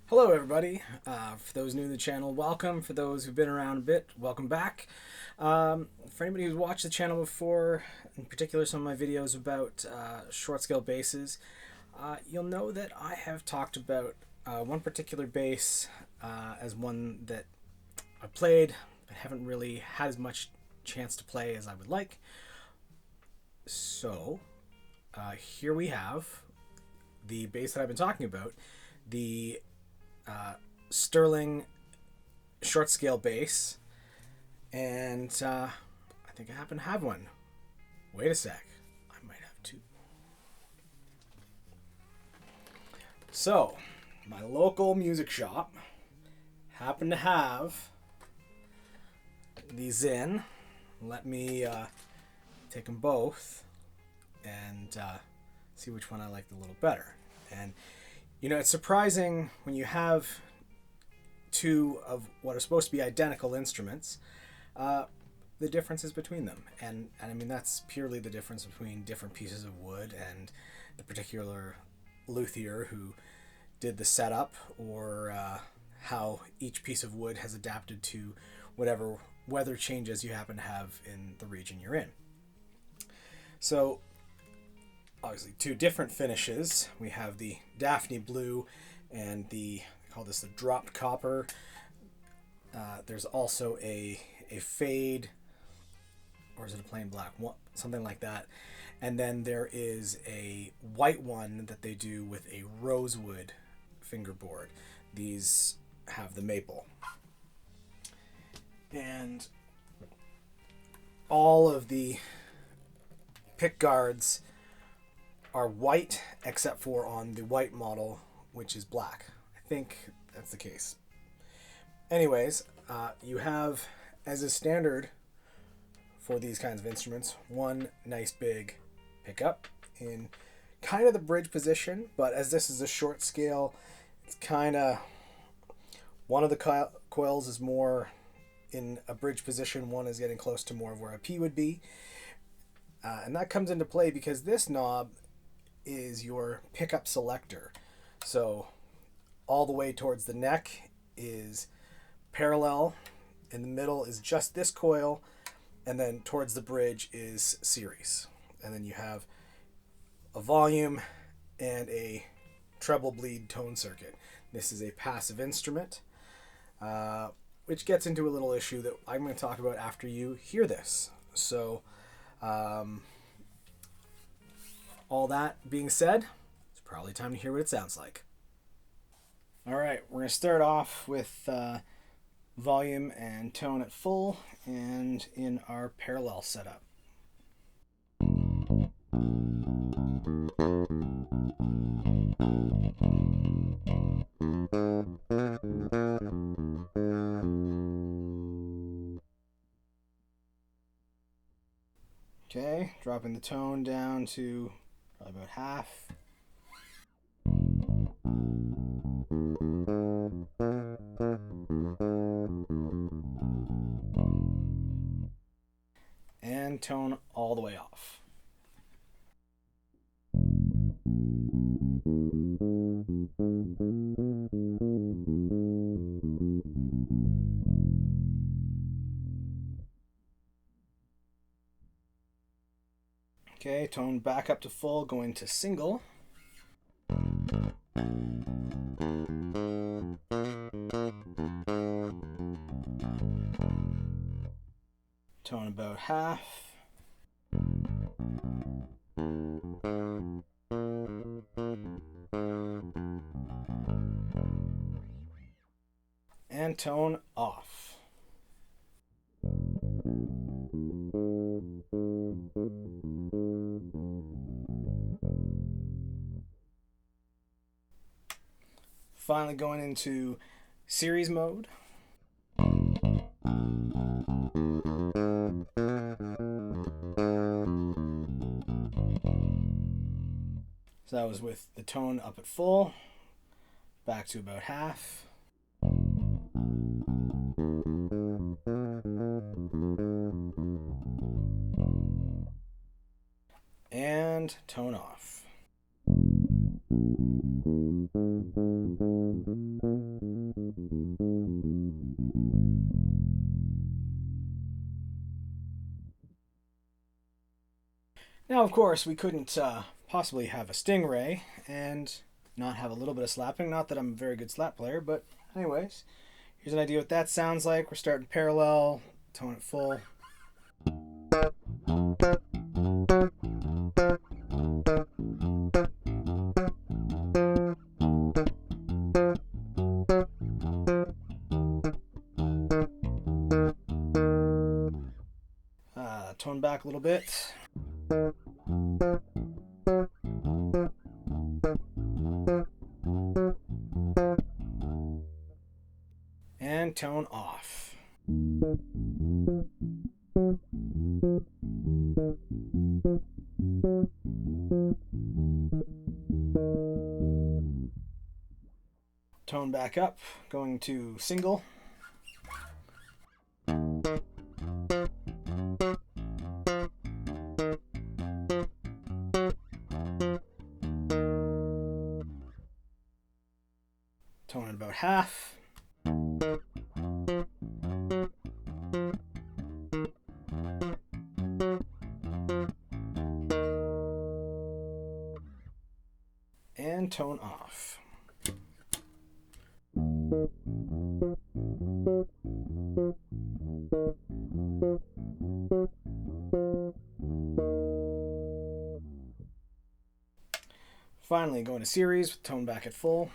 Hello everybody. For those new to the channel, welcome. For those who've been around a bit, welcome back. For anybody who's watched the channel before, in particular some of my videos about short scale basses, you'll know that I have talked about one particular bass as one that I played but haven't really had as much chance to play as I would like. So here we have the bass that I've been talking about, the Sterling short scale bass, and I think I happen to have one. Wait a sec, I might have two. So my local music shop happened to have these in. Let me take them both and see which one I liked a little better. And you know, it's surprising when you have two of what are supposed to be identical instruments, the differences between them. And I mean, that's purely the difference between different pieces of wood and the particular luthier who did the setup, or how each piece of wood has adapted to whatever weather changes you happen to have in the region you're in. So obviously two different finishes. We have the Daphne blue and they call this the dropped copper. There's also a fade, or is it a plain black? Something like that. And then there is a white one that they do with a rosewood fingerboard. These have the maple. And all of the pick guards are white except for on the white model, which is black. I think that's the case. Anyways, you have, as is standard for these kinds of instruments, one nice big pickup in kind of the bridge position, but as this is a short scale, it's kind of, one of the coils is more in a bridge position, one is getting close to more of where a P would be. And that comes into play because this knob is your pickup selector. So all the way towards the neck is parallel, in the middle is just this coil, and then towards the bridge is series. And then you have a volume and a treble bleed tone circuit. This is a passive instrument, which gets into a little issue that I'm going to talk about after you hear this. So all that being said, it's probably time to hear what it sounds like. All right, we're going to start off with volume and tone at full and in our parallel setup. Okay, dropping the tone down to probably about half. And tone all the way off. Okay, tone back up to full, going to single. Tone about half. And tone off. Finally going into series mode. So that was with the tone up at full, back to about half. And tone off. Now, of course, we couldn't possibly have a StingRay and not have a little bit of slapping. Not that I'm a very good slap player, but anyways, here's an idea what that sounds like. We're starting parallel, tone it full. Tone back a little bit. And tone off. Tone back up, going to single. Tone it about half. And tone off. Finally, going to series with tone back at full.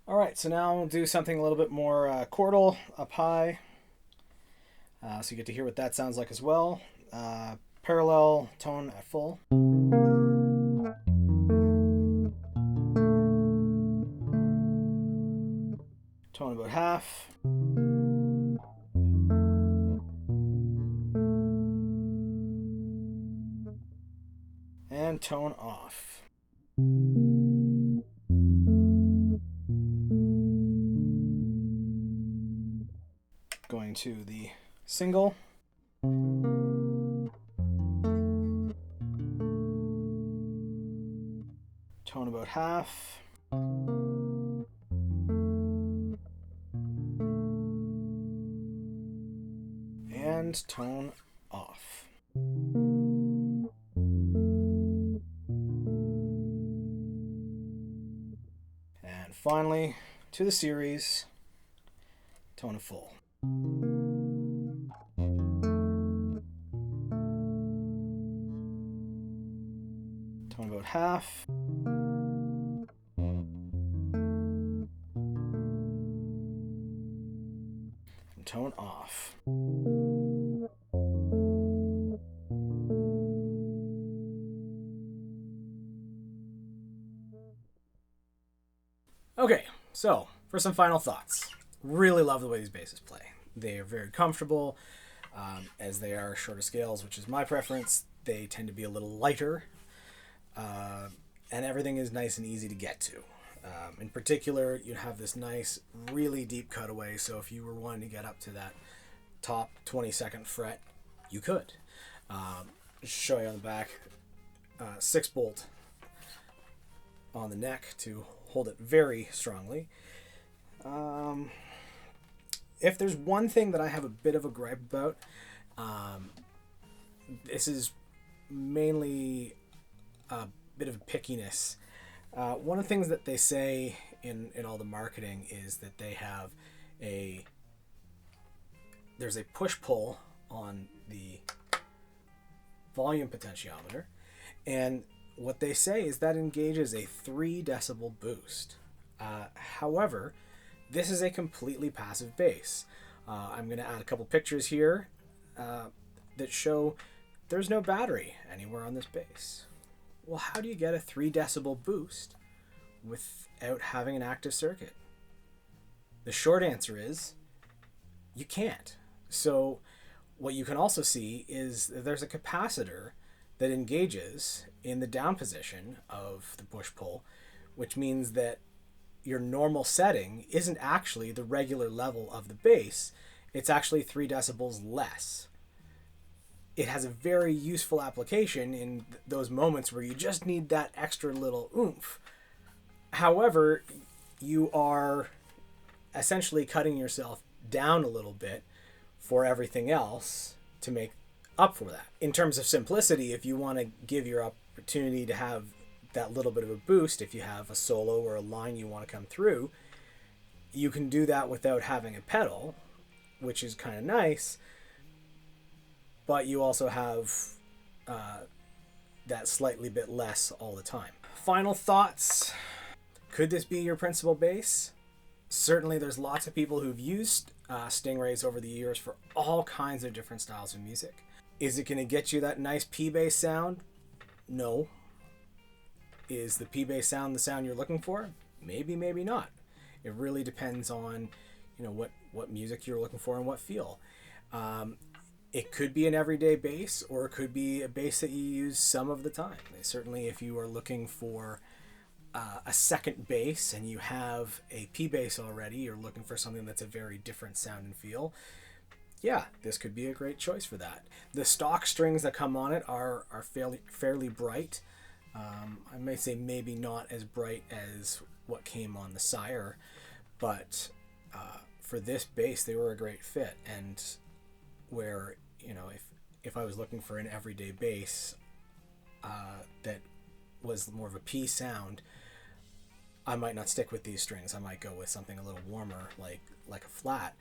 Alright, so now we'll do something a little bit more chordal up high. So you get to hear what that sounds like as well. Parallel, tone at full. Tone about half. And tone off. Going to the single. Tone about half. And tone off. And finally, to the series, tone it full. Tone about half. And tone off. Okay, so for some final thoughts. Really love the way these basses play. They are very comfortable, as they are shorter scales, which is my preference. They tend to be a little lighter, and everything is nice and easy to get to. In particular, you have this nice, really deep cutaway, so if you were wanting to get up to that top 22nd fret, you could. Show you on the back, 6-bolt on the neck to hold it very strongly. If there's one thing that I have a bit of a gripe about, this is mainly a bit of pickiness. One of the things that they say in all the marketing is that they have there's a push-pull on the volume potentiometer, and what they say is that engages a 3 decibel boost. However, this is a completely passive bass. I'm going to add a couple pictures here that show there's no battery anywhere on this bass. Well, how do you get a 3 decibel boost without having an active circuit? The short answer is you can't. So what you can also see is that there's a capacitor that engages in the down position of the push-pull, which means that your normal setting isn't actually the regular level of the bass. It's actually 3 decibels less. it has a very useful application in those moments where you just need that extra little oomph. However, you are essentially cutting yourself down a little bit for everything else to make up for that. In terms of simplicity, if you want to give your opportunity to have that little bit of a boost, if you have a solo or a line you want to come through, you can do that without having a pedal, which is kind of nice, but you also have that slightly bit less all the time. Final thoughts. Could this be your principal bass? Certainly there's lots of people who've used StingRays over the years for all kinds of different styles of music. Is it going to get you that nice P-bass sound? No. Is the P-bass sound the sound you're looking for? Maybe, maybe not. It really depends on, what music you're looking for and what feel. It could be an everyday bass, or it could be a bass that you use some of the time. Certainly if you are looking for a second bass and you have a P-bass already, you're looking for something that's a very different sound and feel, yeah, this could be a great choice for that. The stock strings that come on it are fairly bright. I may say maybe not as bright as what came on the Sire, but for this bass they were a great fit. And where, if I was looking for an everyday bass that was more of a P sound, I might not stick with these strings. I might go with something a little warmer, like a flat.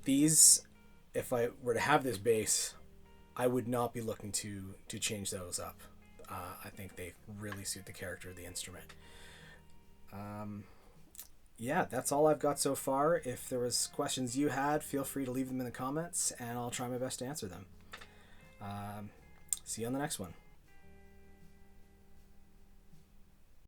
These, if I were to have this bass, I would not be looking to change those up. I think they really suit the character of the instrument. Yeah, that's all I've got so far. If there was questions you had, feel free to leave them in the comments, and I'll try my best to answer them. See you on the next one.